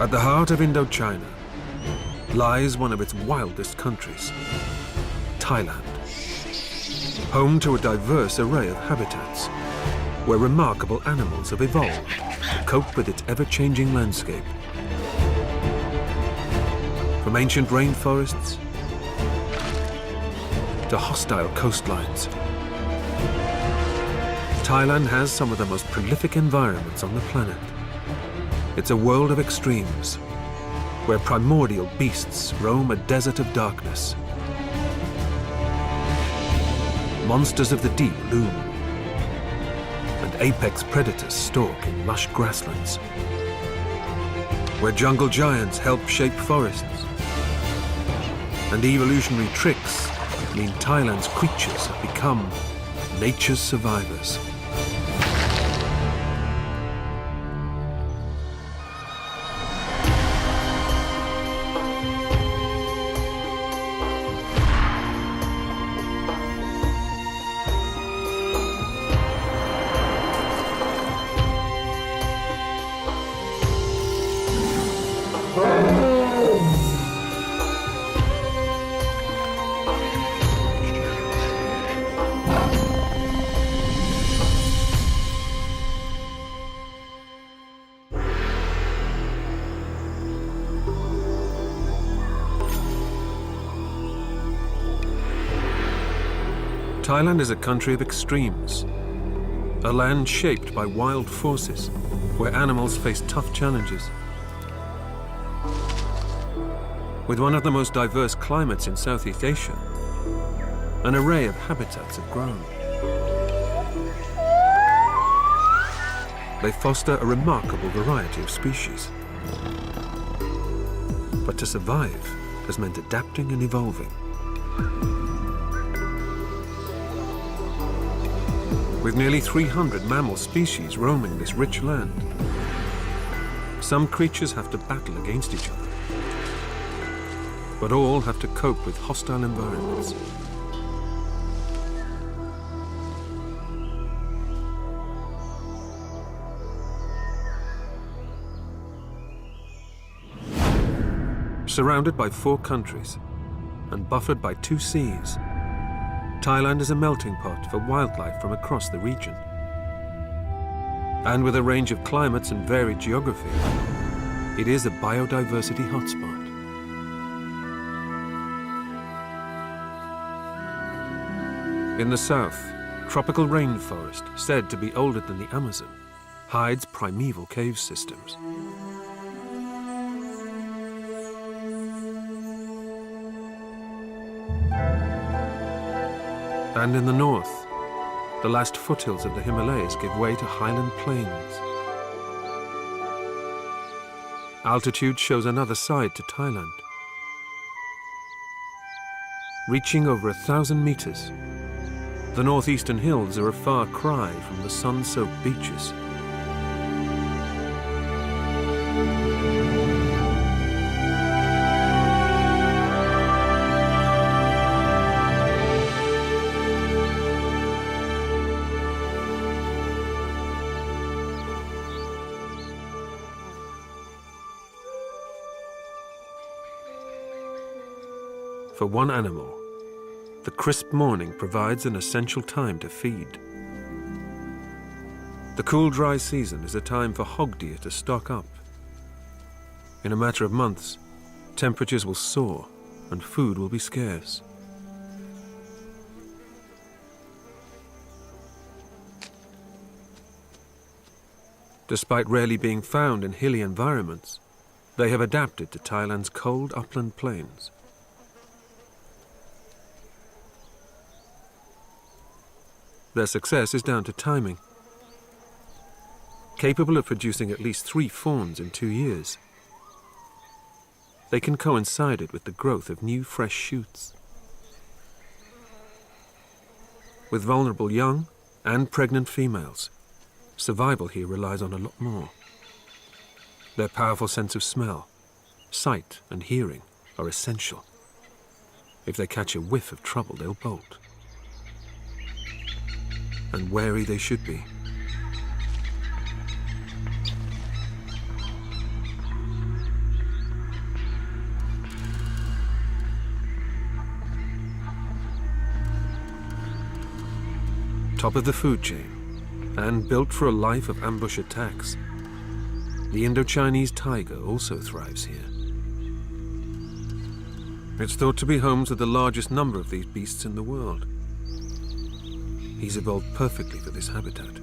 At the heart of Indochina lies one of its wildest countries, Thailand, home to a diverse array of habitats, where remarkable animals have evolved to cope with its ever-changing landscape. From ancient rainforests to hostile coastlines, Thailand has some of the most prolific environments on the planet. It's a world of extremes, where primordial beasts roam a desert of darkness. Monsters of the deep loom, and apex predators stalk in lush grasslands. Where jungle giants help shape forests, and evolutionary tricks mean Thailand's creatures have become nature's survivors. Thailand is a country of extremes, a land shaped by wild forces, where animals face tough challenges. With one of the most diverse climates in Southeast Asia, an array of habitats have grown. They foster a remarkable variety of species. But to survive has meant adapting and evolving. With nearly 300 mammal species roaming this rich land, some creatures have to battle against each other, but all have to cope with hostile environments. Surrounded by 4 countries and buffered by 2 seas, Thailand is a melting pot for wildlife from across the region. And with a range of climates and varied geography, it is a biodiversity hotspot. In the south, tropical rainforest, said to be older than the Amazon, hides primeval cave systems. And in the north, the last foothills of the Himalayas give way to highland plains. Altitude shows another side to Thailand. Reaching over 1,000 meters, the northeastern hills are a far cry from the sun-soaked beaches. For one animal, the crisp morning provides an essential time to feed. The cool, dry season is a time for hog deer to stock up. In a matter of months, temperatures will soar and food will be scarce. Despite rarely being found in hilly environments, they have adapted to Thailand's cold upland plains. Their success is down to timing. Capable of producing at least 3 fawns in 2 years, they can coincide it with the growth of new fresh shoots. With vulnerable young and pregnant females, survival here relies on a lot more. Their powerful sense of smell, sight and hearing are essential. If they catch a whiff of trouble, they'll bolt. And wary they should be. top of the food chain and built for a life of ambush attacks, the Indo-Chinese tiger also thrives here. It's thought to be home to the largest number of these beasts in the world. He's evolved perfectly for this habitat.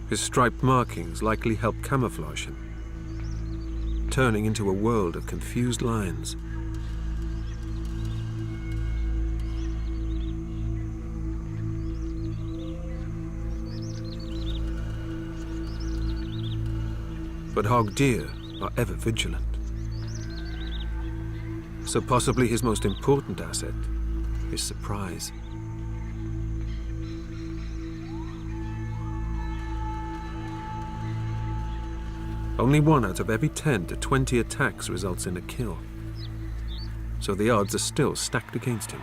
His striped markings likely help camouflage him, turning into a world of confused lines. But hog deer are ever vigilant. So possibly his most important asset is surprise. Only 1 out of every 10 to 20 attacks results in a kill. So the odds are still stacked against him.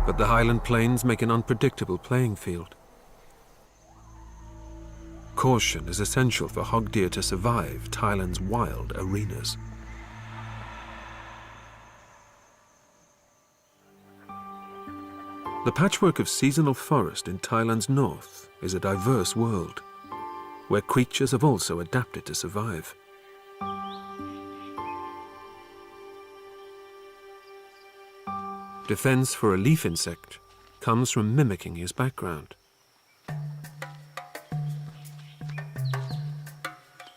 But the highland plains make an unpredictable playing field. Caution is essential for hog deer to survive Thailand's wild arenas. The patchwork of seasonal forest in Thailand's north is a diverse world, where creatures have also adapted to survive. Defense for a leaf insect comes from mimicking his background.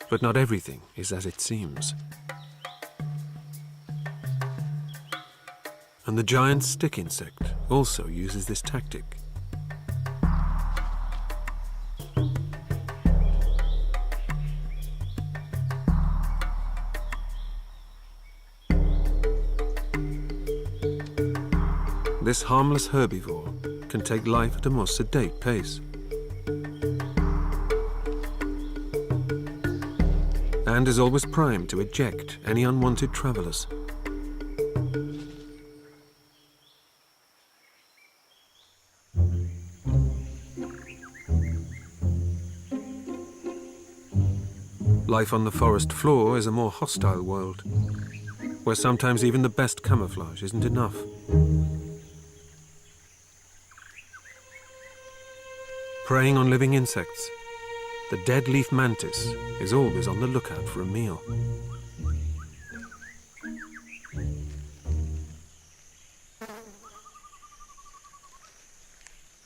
But not everything is as it seems. And the giant stick insect also uses this tactic. This harmless herbivore can take life at a more sedate pace. And is always primed to eject any unwanted travelers. Life on the forest floor is a more hostile world, where sometimes even the best camouflage isn't enough. Preying on living insects, the dead leaf mantis is always on the lookout for a meal.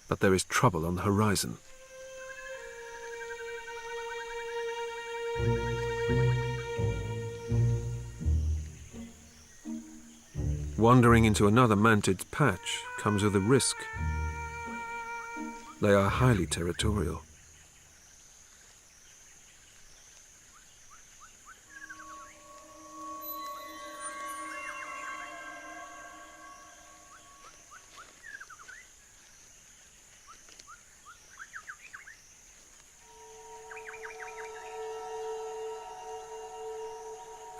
But there is trouble on the horizon. Wandering into another mantid's patch comes with a risk. They are highly territorial.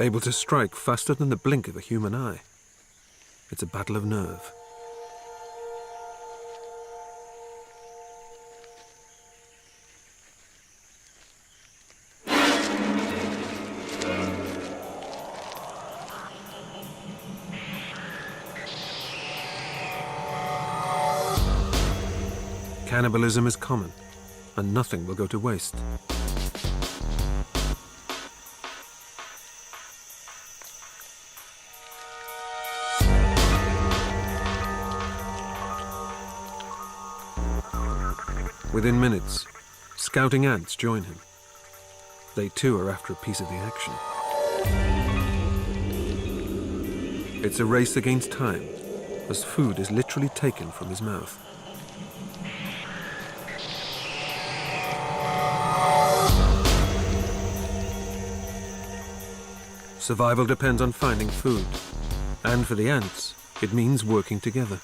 Able to strike faster than the blink of a human eye. It's a battle of nerve. Cannibalism is common, and nothing will go to waste. Within minutes, scouting ants join him. They too are after a piece of the action. It's a race against time, as food is literally taken from his mouth. Survival depends on finding food, and for the ants, it means working together.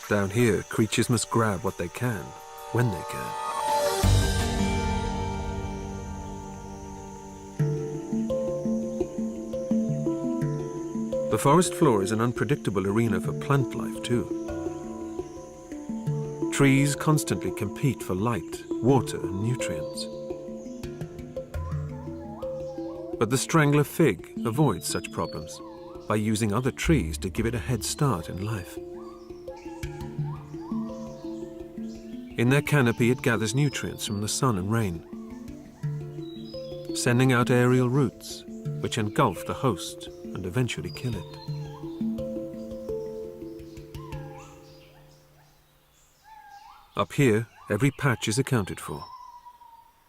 Down here, creatures must grab what they can, when they can. The forest floor is an unpredictable arena for plant life, too. Trees constantly compete for light, water, and nutrients. But the strangler fig avoids such problems by using other trees to give it a head start in life. In their canopy, it gathers nutrients from the sun and rain, sending out aerial roots, which engulf the host and eventually kill it. Up here, every patch is accounted for,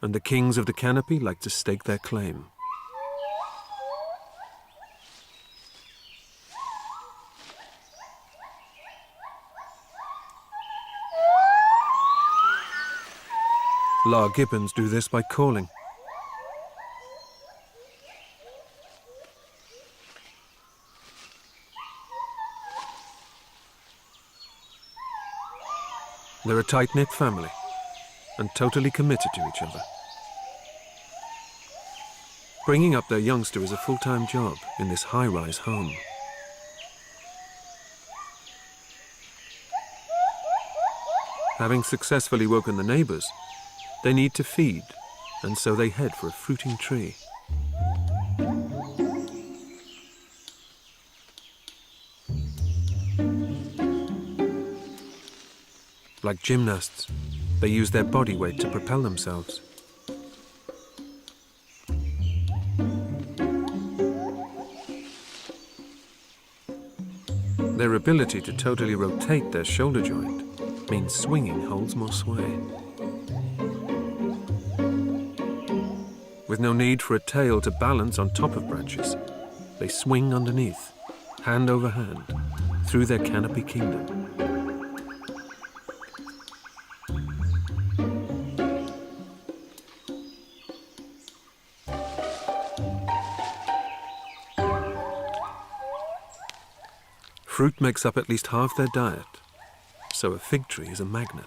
and the kings of the canopy like to stake their claim. Lar gibbons do this by calling. They're a tight-knit family and totally committed to each other. Bringing up their youngster is a full-time job in this high-rise home. Having successfully woken the neighbors, they need to feed, and so they head for a fruiting tree. Like gymnasts, they use their body weight to propel themselves. Their ability to totally rotate their shoulder joint means swinging holds more sway. With no need for a tail to balance on top of branches, they swing underneath, hand over hand, through their canopy kingdom. Fruit makes up at least half their diet, so a fig tree is a magnet.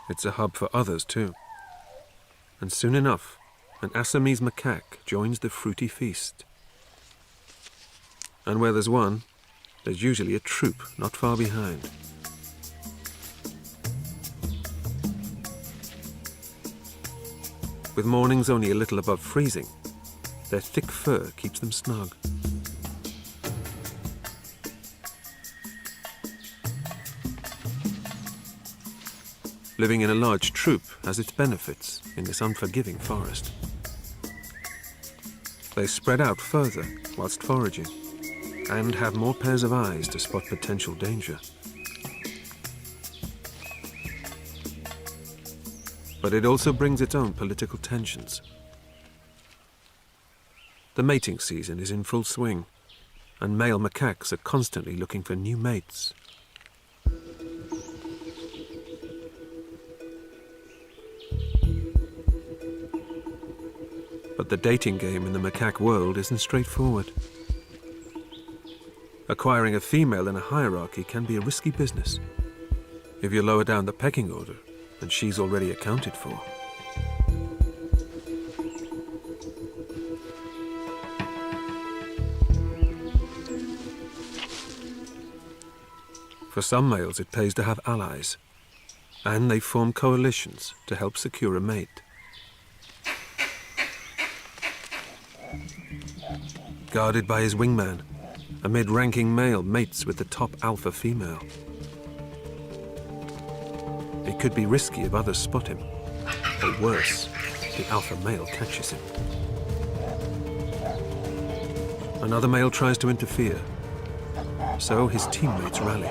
It's a hub for others too. And soon enough, an Assamese macaque joins the fruity feast. And where there's one, there's usually a troop not far behind. With mornings only a little above freezing, their thick fur keeps them snug. Living in a large troop has its benefits in this unforgiving forest. They spread out further whilst foraging and have more pairs of eyes to spot potential danger. But it also brings its own political tensions. The mating season is in full swing, and male macaques are constantly looking for new mates. But the dating game in the macaque world isn't straightforward. Acquiring a female in a hierarchy can be a risky business if you lower down the pecking order and she's already accounted for. For some males, it pays to have allies, and they form coalitions to help secure a mate. Guarded by his wingman, a mid-ranking male mates with the top alpha female. It could be risky if others spot him, or worse, the alpha male catches him. Another male tries to interfere, so his teammates rally.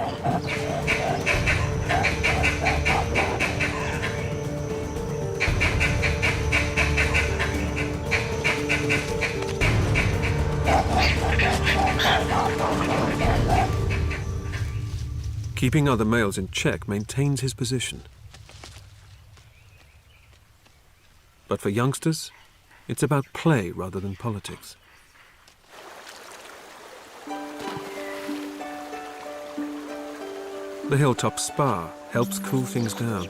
Keeping other males in check maintains his position. But for youngsters, it's about play rather than politics. The hilltop spa helps cool things down.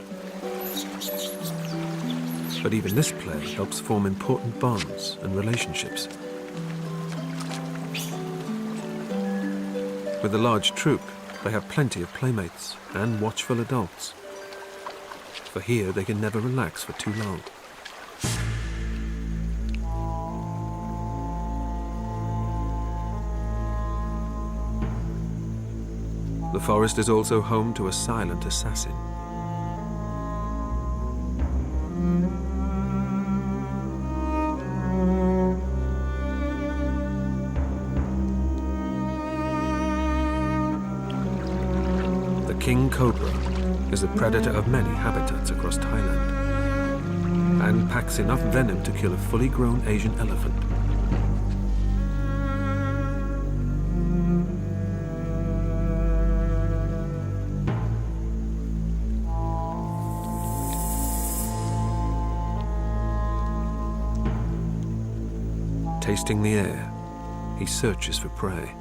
But even this play helps form important bonds and relationships. With a large troop, they have plenty of playmates and watchful adults. For here they can never relax for too long. The forest is also home to a silent assassin. The king cobra is a predator of many habitats across Thailand and packs enough venom to kill a fully grown Asian elephant. Tasting the air, he searches for prey.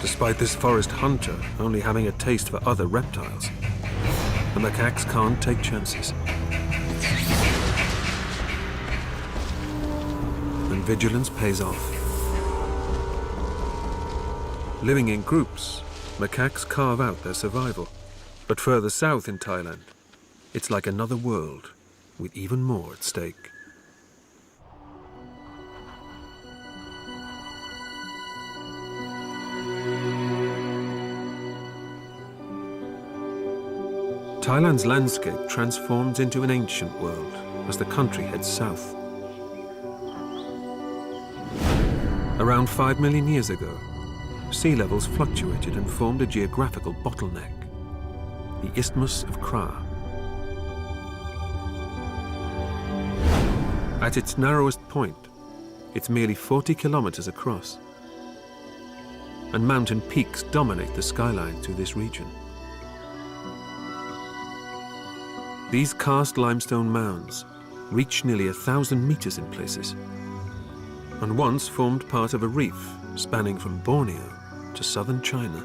Despite this forest hunter only having a taste for other reptiles, the macaques can't take chances. And vigilance pays off. Living in groups, macaques carve out their survival. But further south in Thailand, it's like another world with even more at stake. Thailand's landscape transforms into an ancient world as the country heads south. Around 5 million years ago, sea levels fluctuated and formed a geographical bottleneck, the Isthmus of Kra. At its narrowest point, it's merely 40 kilometers across, and mountain peaks dominate the skyline through this region. These cast limestone mounds reach nearly 1,000 meters in places, and once formed part of a reef spanning from Borneo to southern China.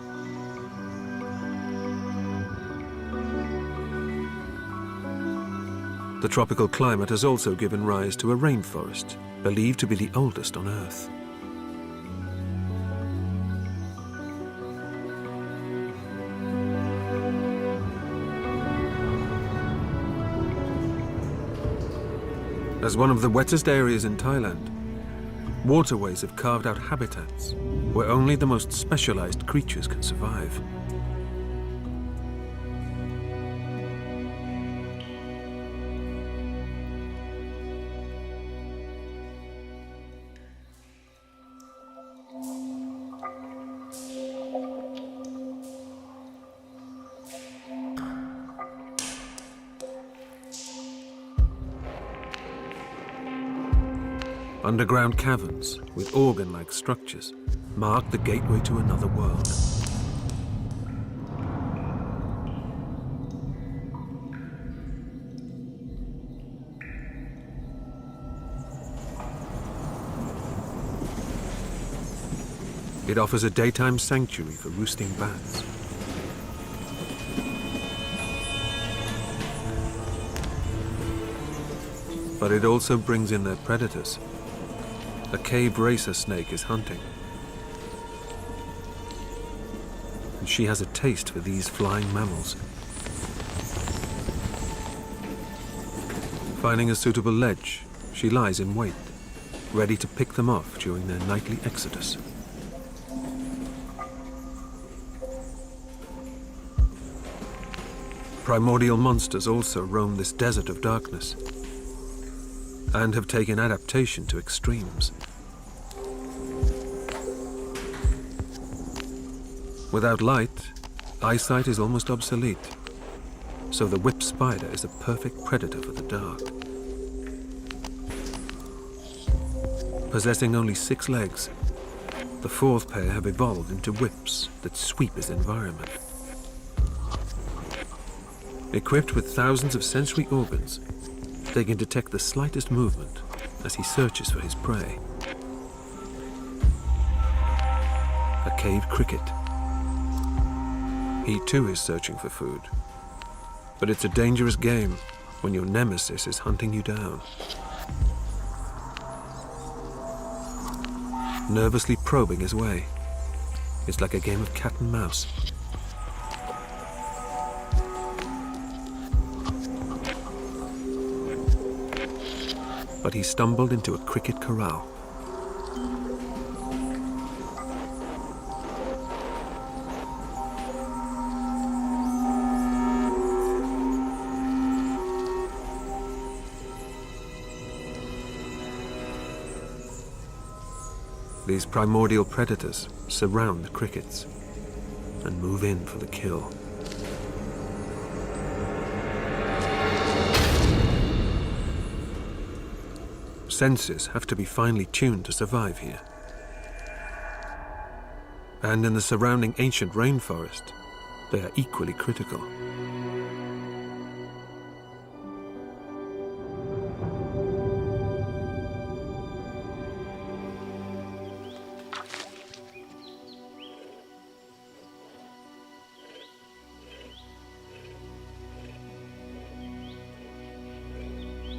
The tropical climate has also given rise to a rainforest, believed to be the oldest on Earth. As one of the wettest areas in Thailand, waterways have carved out habitats where only the most specialized creatures can survive. Underground caverns with organ-like structures mark the gateway to another world. It offers a daytime sanctuary for roosting bats. But it also brings in their predators. A cave racer snake is hunting. And she has a taste for these flying mammals. Finding a suitable ledge, she lies in wait, ready to pick them off during their nightly exodus. Primordial monsters also roam this desert of darkness, and have taken adaptation to extremes. Without light, eyesight is almost obsolete. so the whip spider is a perfect predator for the dark. Possessing only 6 legs, the 4th pair have evolved into whips that sweep his environment. Equipped with thousands of sensory organs, they can detect the slightest movement as he searches for his prey. A cave cricket. He too is searching for food. But it's a dangerous game when your nemesis is hunting you down. Nervously probing his way. It's like a game of cat and mouse. But he stumbled into a cricket corral. These primordial predators surround the crickets and move in for the kill. Senses have to be finely tuned to survive here. And in the surrounding ancient rainforest, they are equally critical.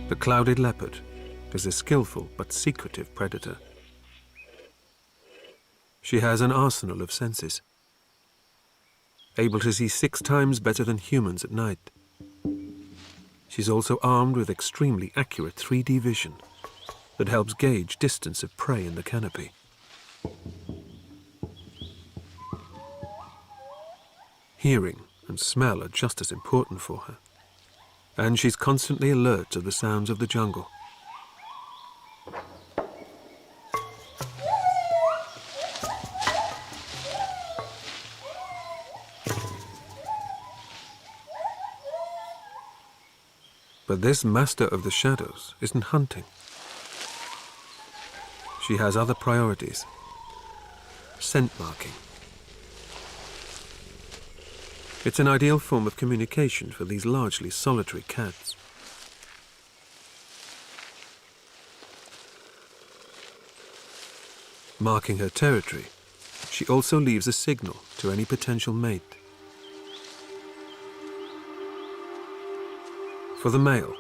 The clouded leopard is a skillful but secretive predator. She has an arsenal of senses, able to see 6 times better than humans at night. She's also armed with extremely accurate 3D vision that helps gauge distance of prey in the canopy. Hearing and smell are just as important for her, and she's constantly alert to the sounds of the jungle. But this master of the shadows isn't hunting. She has other priorities. Scent marking. It's an ideal form of communication for these largely solitary cats. Marking her territory, she also leaves a signal to any potential mate. For the male,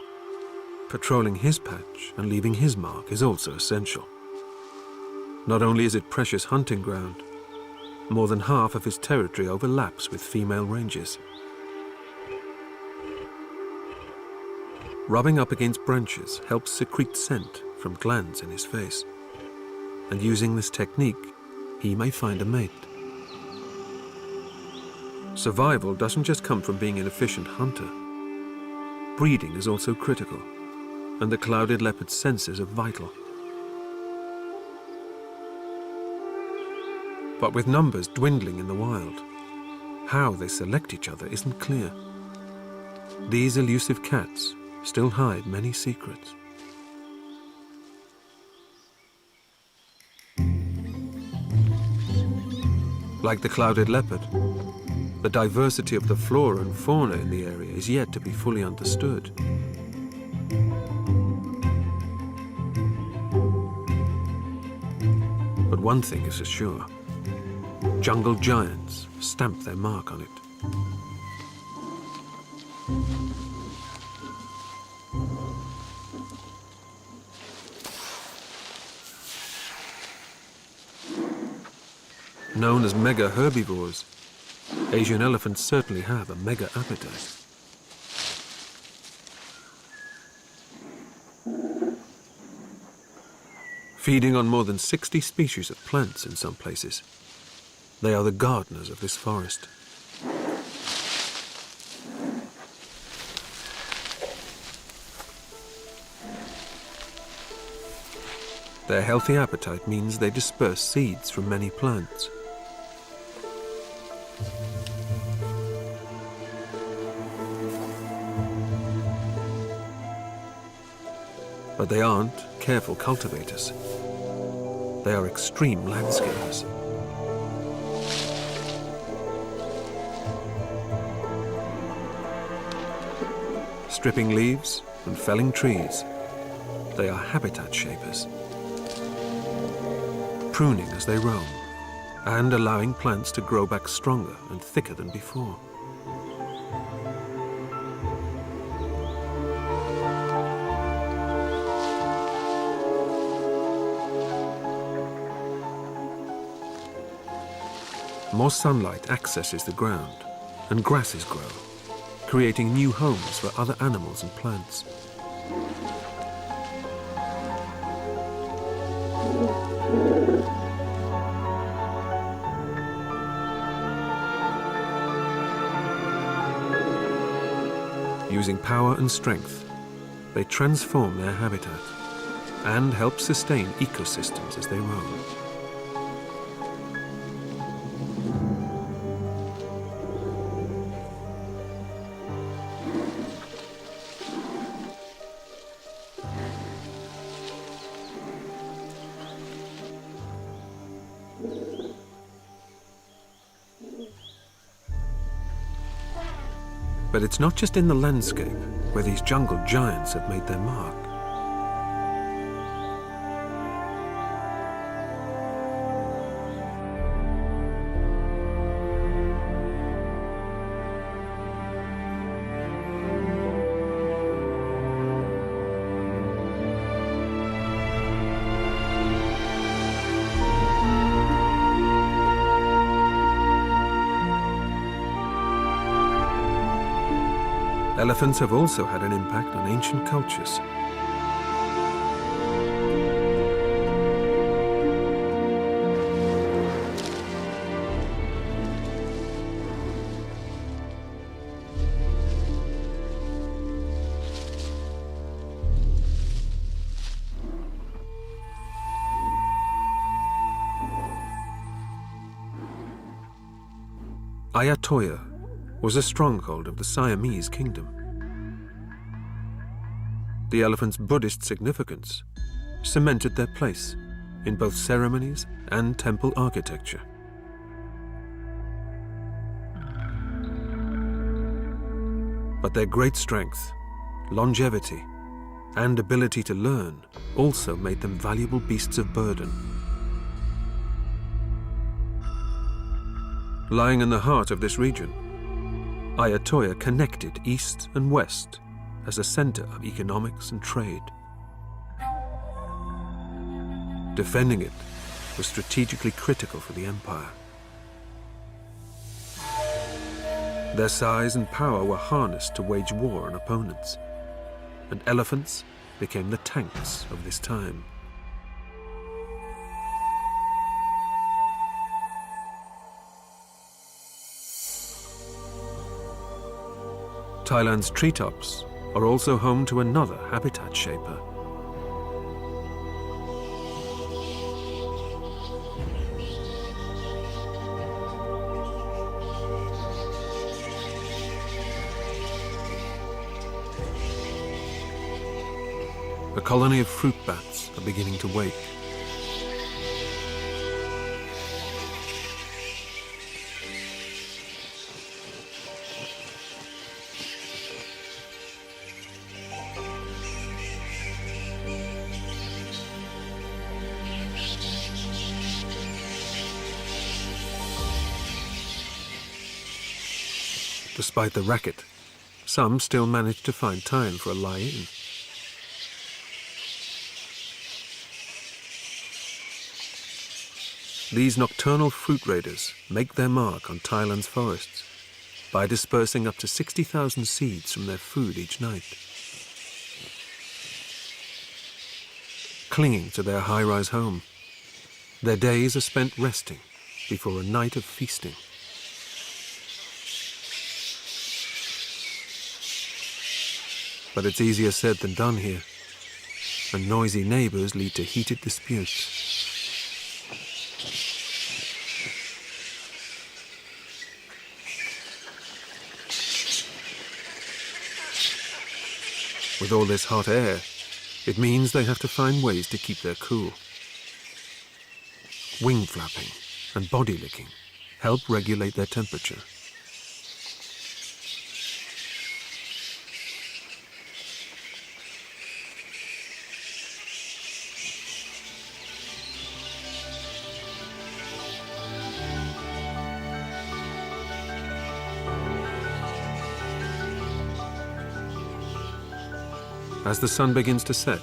patrolling his patch and leaving his mark is also essential. Not only is it precious hunting ground, more than half of his territory overlaps with female ranges. Rubbing up against branches helps secrete scent from glands in his face, and using this technique, he may find a mate. Survival doesn't just come from being an efficient hunter. Breeding is also critical, and the clouded leopard's senses are vital. But with numbers dwindling in the wild, how they select each other isn't clear. These elusive cats still hide many secrets. Like the clouded leopard, the diversity of the flora and fauna in the area is yet to be fully understood. But one thing is for sure. Jungle giants stamp their mark on it. Known as mega herbivores, Asian elephants certainly have a mega appetite. Feeding on more than 60 species of plants in some places, they are the gardeners of this forest. Their healthy appetite means they disperse seeds from many plants. But they aren't careful cultivators. They are extreme landscapers. Stripping leaves and felling trees, they are habitat shapers. Pruning as they roam, and allowing plants to grow back stronger and thicker than before. More sunlight accesses the ground, and grasses grow, creating new homes for other animals and plants. Using power and strength, they transform their habitat and help sustain ecosystems as they roam. But it's not just in the landscape where these jungle giants have made their mark. Elephants have also had an impact on ancient cultures. Ayutthaya was a stronghold of the Siamese kingdom. The elephant's Buddhist significance cemented their place in both ceremonies and temple architecture. But their great strength, longevity, and ability to learn also made them valuable beasts of burden. Lying in the heart of this region, Ayutthaya connected east and west as a center of economics and trade. Defending it was strategically critical for the empire. Their size and power were harnessed to wage war on opponents, and elephants became the tanks of this time. Thailand's treetops are also home to another habitat shaper. A colony of fruit bats are beginning to wake. Despite the racket, some still manage to find time for a lie-in. These nocturnal fruit raiders make their mark on Thailand's forests by dispersing up to 60,000 seeds from their food each night. Clinging to their high-rise home, their days are spent resting before a night of feasting. But it's easier said than done here, and noisy neighbors lead to heated disputes. With all this hot air, It means they have to find ways to keep their cool. Wing flapping and body licking help regulate their temperature. As the sun begins to set,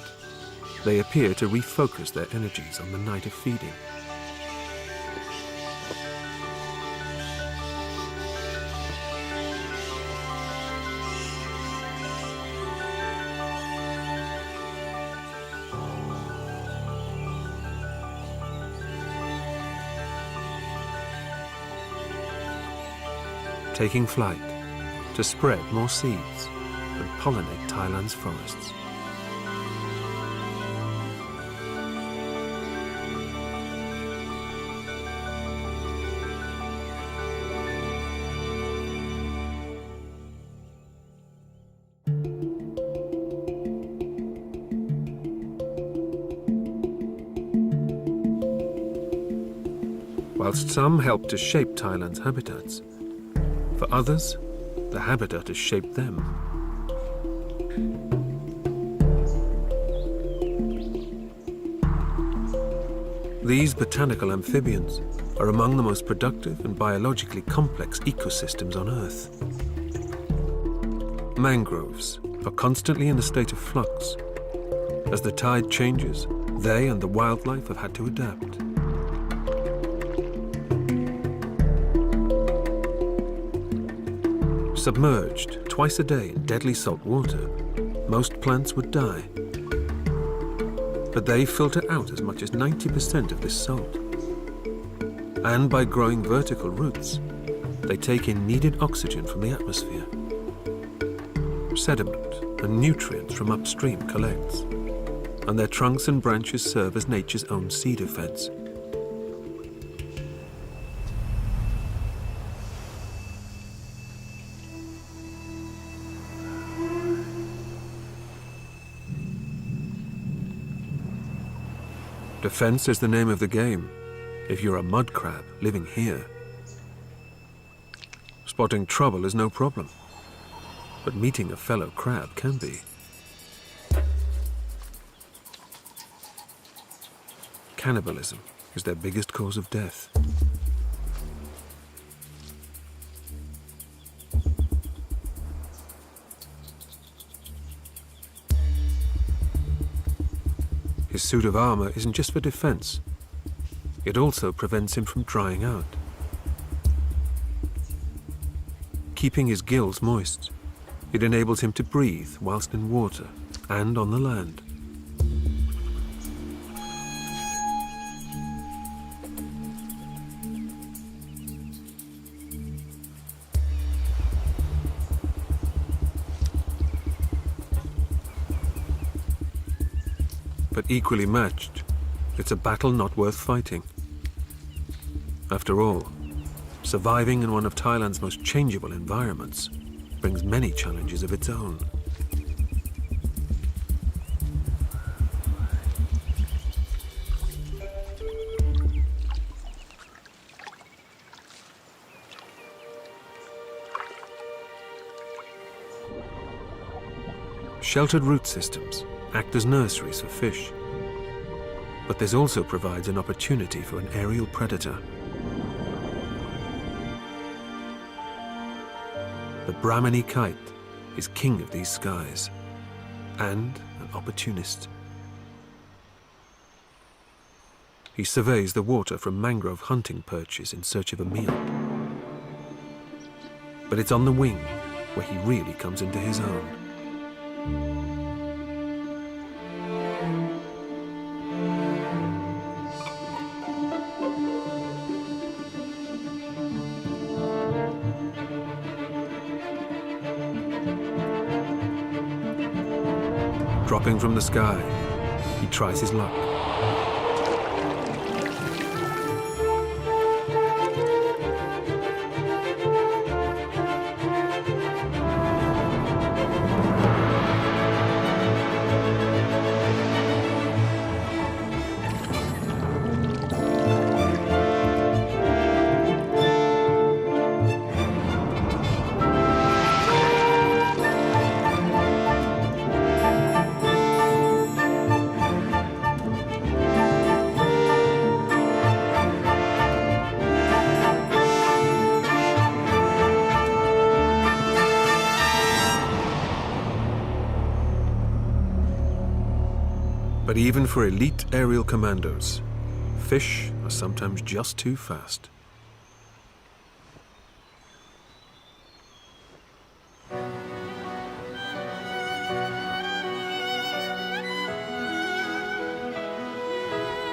they appear to refocus their energies on the night of feeding. Taking flight to spread more seeds and pollinate Thailand's forests. Whilst some help to shape Thailand's habitats, for others, the habitat has shaped them. These botanical amphibians are among the most productive and biologically complex ecosystems on Earth. Mangroves are constantly in a state of flux. As the tide changes, they and the wildlife have had to adapt. Submerged twice a day in deadly salt water, most plants would die. But they filter out as much as 90% of this salt. And by growing vertical roots, they take in needed oxygen from the atmosphere. Sediment and nutrients from upstream collects, and their trunks and branches serve as nature's own sea defense. Defense is the name of the game, if you're a mud crab living here. Spotting trouble is no problem, but meeting a fellow crab can be. Cannibalism is their biggest cause of death. His suit of armor isn't just for defense. It also prevents him from drying out. Keeping his gills moist, it enables him to breathe whilst in water and on the land. But equally matched, it's a battle not worth fighting. After all, surviving in one of Thailand's most changeable environments brings many challenges of its own. Sheltered root systems act as nurseries for fish, but this also provides an opportunity for an aerial predator. The Brahminy kite is king of these skies and an opportunist. He surveys the water from mangrove hunting perches in search of a meal. But it's on the wing where he really comes into his own. Dropping from the sky, he tries his luck. But even for elite aerial commandos, fish are sometimes just too fast.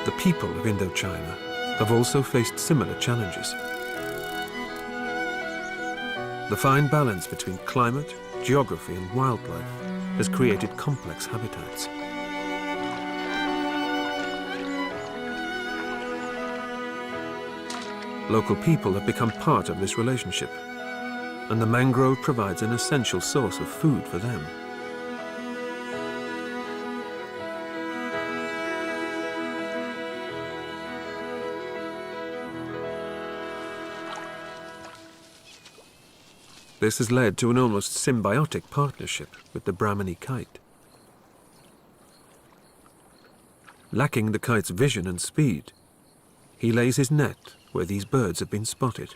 The people of Indochina have also faced similar challenges. The fine balance between climate, geography and wildlife has created complex habitats. Local people have become part of this relationship, and the mangrove provides an essential source of food for them. This has led to an almost symbiotic partnership with the Brahminy kite. Lacking the kite's vision and speed, he lays his net where these birds have been spotted.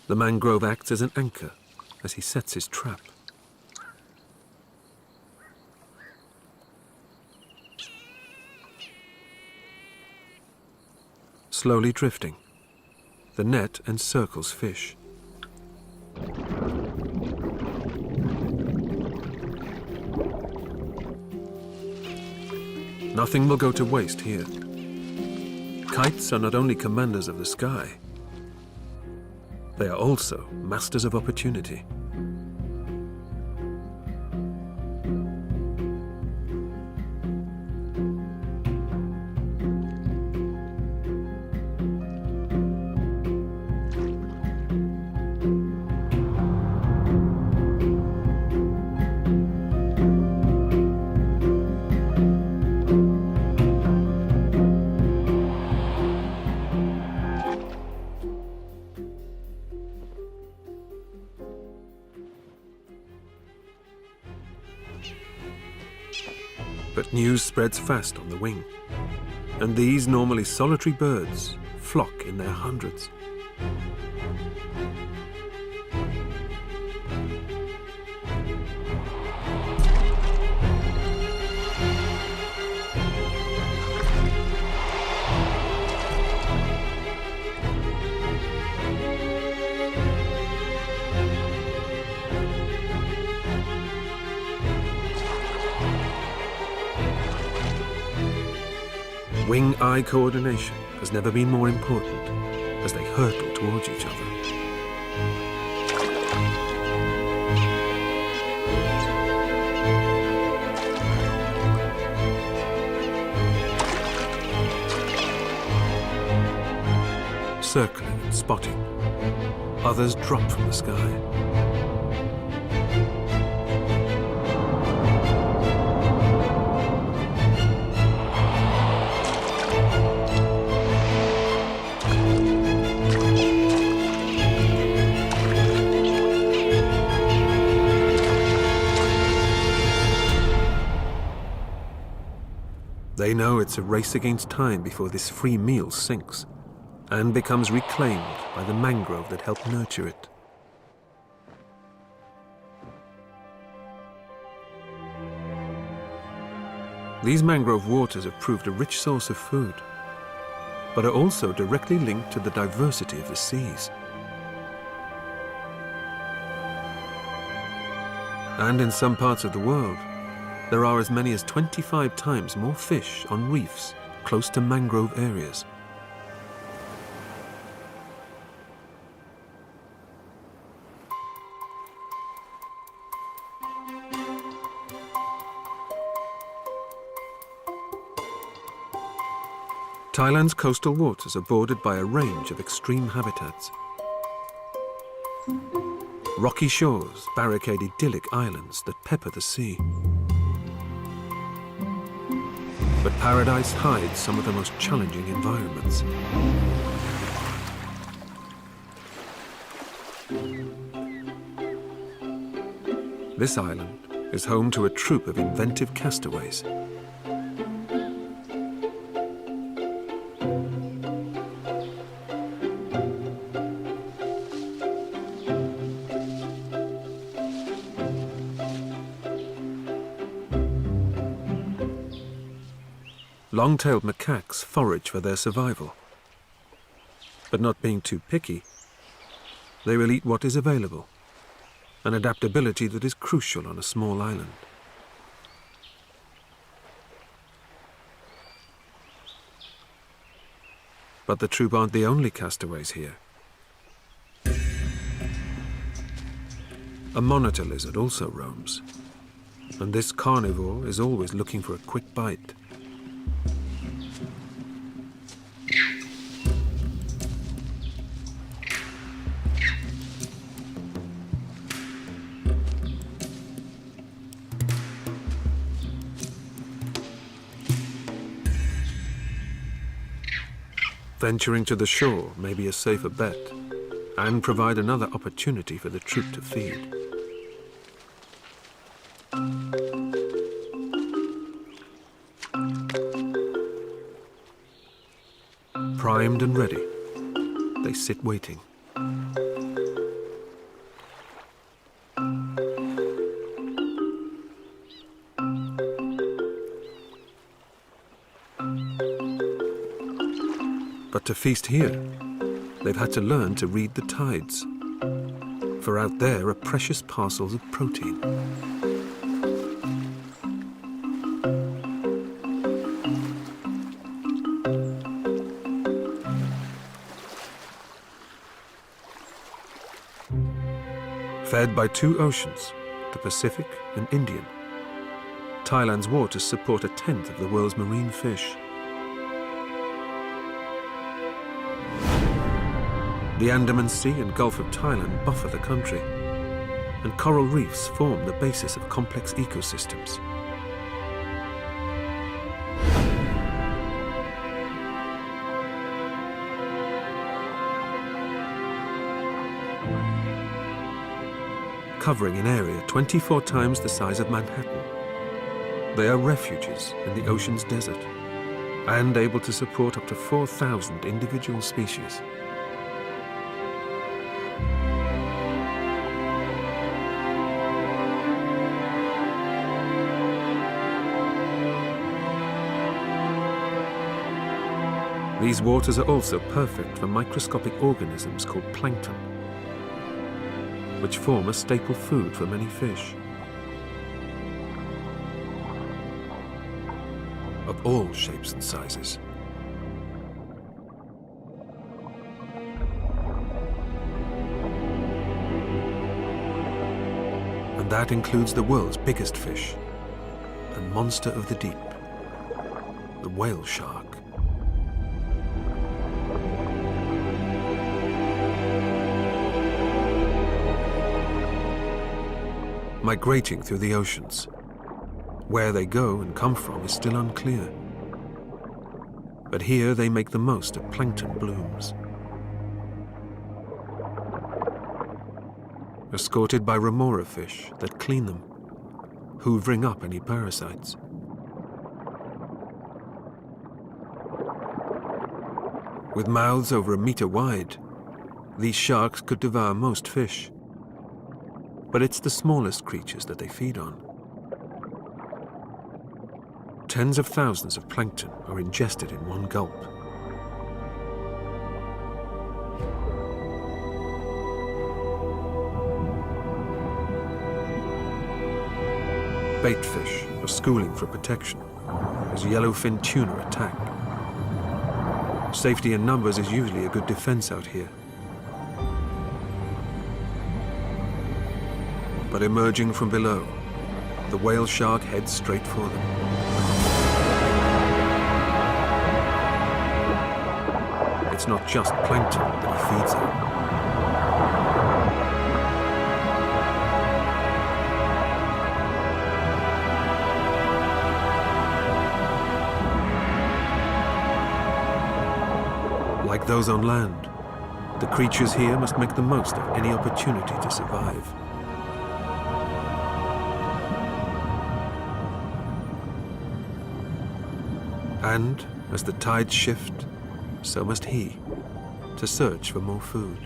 The mangrove acts as an anchor as he sets his trap. Slowly drifting, the net encircles fish. Nothing will go to waste here. Kites are not only commanders of the sky, they are also masters of opportunity. But news spreads fast on the wing, and these normally solitary birds flock in their hundreds. Wing-eye coordination has never been more important as they hurtle towards each other. Circling and spotting, others drop from the sky. They know it's a race against time before this free meal sinks and becomes reclaimed by the mangrove that helped nurture it. These mangrove waters have proved a rich source of food, but are also directly linked to the diversity of the seas. And in some parts of the world, there are as many as 25 times more fish on reefs close to mangrove areas. Thailand's coastal waters are bordered by a range of extreme habitats. Rocky shores barricade idyllic islands that pepper the sea. But paradise hides some of the most challenging environments. This island is home to a troop of inventive castaways. Long-tailed macaques forage for their survival. But not being too picky, they will eat what is available, an adaptability that is crucial on a small island. But the troop aren't the only castaways here. A monitor lizard also roams, and this carnivore is always looking for a quick bite. Venturing to the shore may be a safer bet and provide another opportunity for the troop to feed. Primed and ready, they sit waiting. But to feast here, they've had to learn to read the tides, for out there are precious parcels of protein. Fed by two oceans, the Pacific and Indian, Thailand's waters support a tenth of the world's marine fish. The Andaman Sea and Gulf of Thailand buffer the country, and coral reefs form the basis of complex ecosystems. Covering an area 24 times the size of Manhattan, they are refuges in the ocean's desert and able to support up to 4,000 individual species. These waters are also perfect for microscopic organisms called plankton, which form a staple food for many fish. Of all shapes and sizes. And that includes the world's biggest fish, and monster of the deep, the whale shark. Migrating through the oceans. Where they go and come from is still unclear. But here they make the most of plankton blooms. Escorted by remora fish that clean them, hoovering up any parasites. With mouths over a meter wide, these sharks could devour most fish. But it's the smallest creatures that they feed on. Tens of thousands of plankton are ingested in one gulp. Bait fish are schooling for protection as yellowfin tuna attack. Safety in numbers is usually a good defense out here. But emerging from below, the whale shark heads straight for them. It's not just plankton that he feeds on. Like those on land, the creatures here must make the most of any opportunity to survive. And as the tides shift, so must he, to search for more food.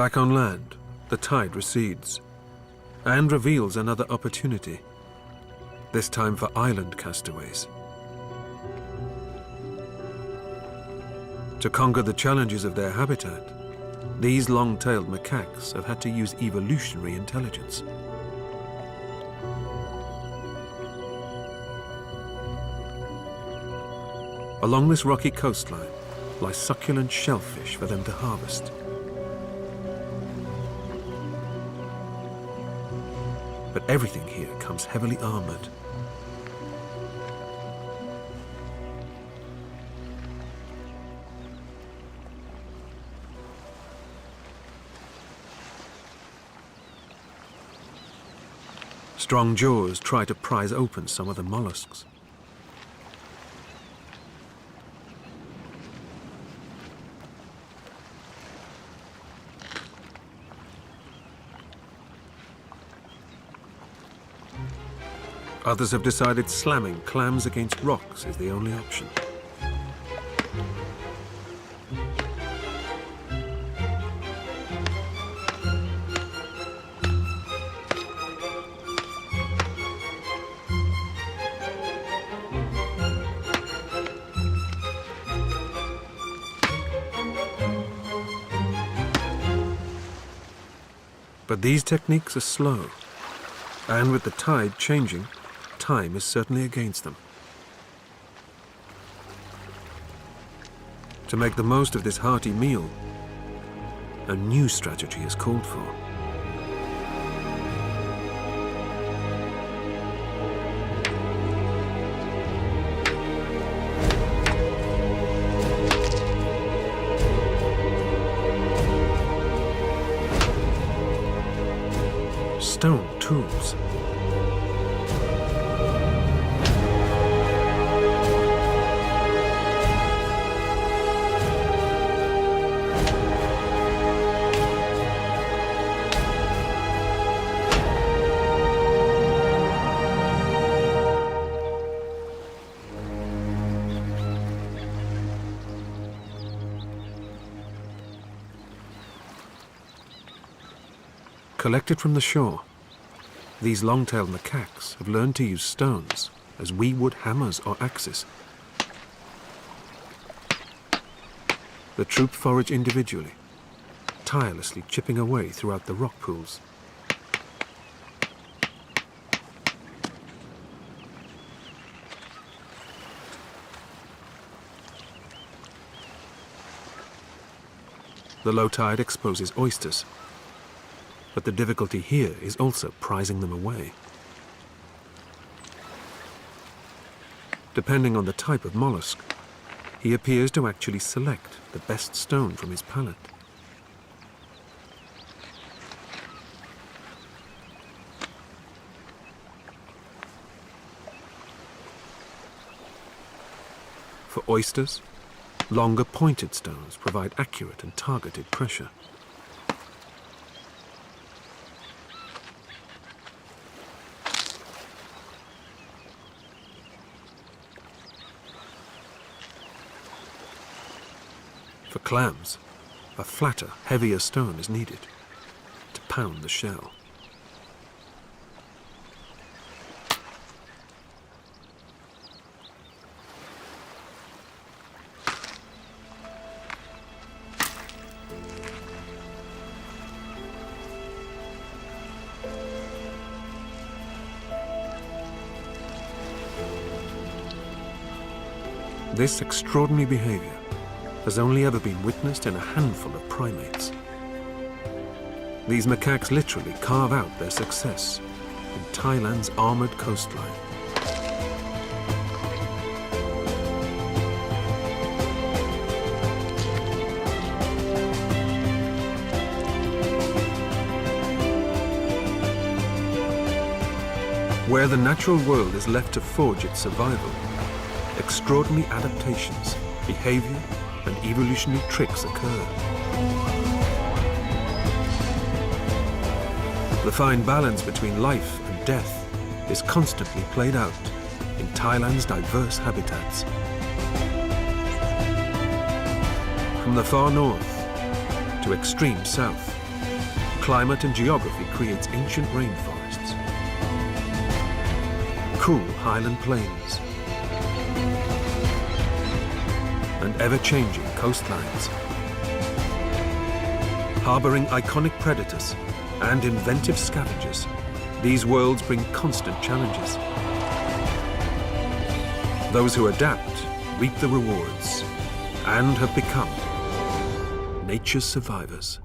Back on land, the tide recedes and reveals another opportunity, this time for island castaways. To conquer the challenges of their habitat, these long-tailed macaques have had to use evolutionary intelligence. Along this rocky coastline lie succulent shellfish for them to harvest. But everything here comes heavily armored. Strong jaws try to prise open some of the mollusks. Others have decided slamming clams against rocks is the only option. But these techniques are slow, and with the tide changing, time is certainly against them. To make the most of this hearty meal, a new strategy is called for. Stone tools. Collected from the shore, these long-tailed macaques have learned to use stones as we would hammers or axes. The troop forage individually, tirelessly chipping away throughout the rock pools. The low tide exposes oysters, but the difficulty here is also prizing them away. Depending on the type of mollusk, he appears to actually select the best stone from his palette. For oysters, longer pointed stones provide accurate and targeted pressure. For clams, a flatter, heavier stone is needed to pound the shell. This extraordinary behavior has only ever been witnessed in a handful of primates. These macaques literally carve out their success in Thailand's armored coastline. Where the natural world is left to forge its survival, extraordinary adaptations, behavior, and evolutionary tricks occur. The fine balance between life and death is constantly played out in Thailand's diverse habitats. From the far north to extreme south, climate and geography creates ancient rainforests, cool highland plains, and ever-changing coastlines. Harboring iconic predators and inventive scavengers, these worlds bring constant challenges. Those who adapt reap the rewards and have become nature's survivors.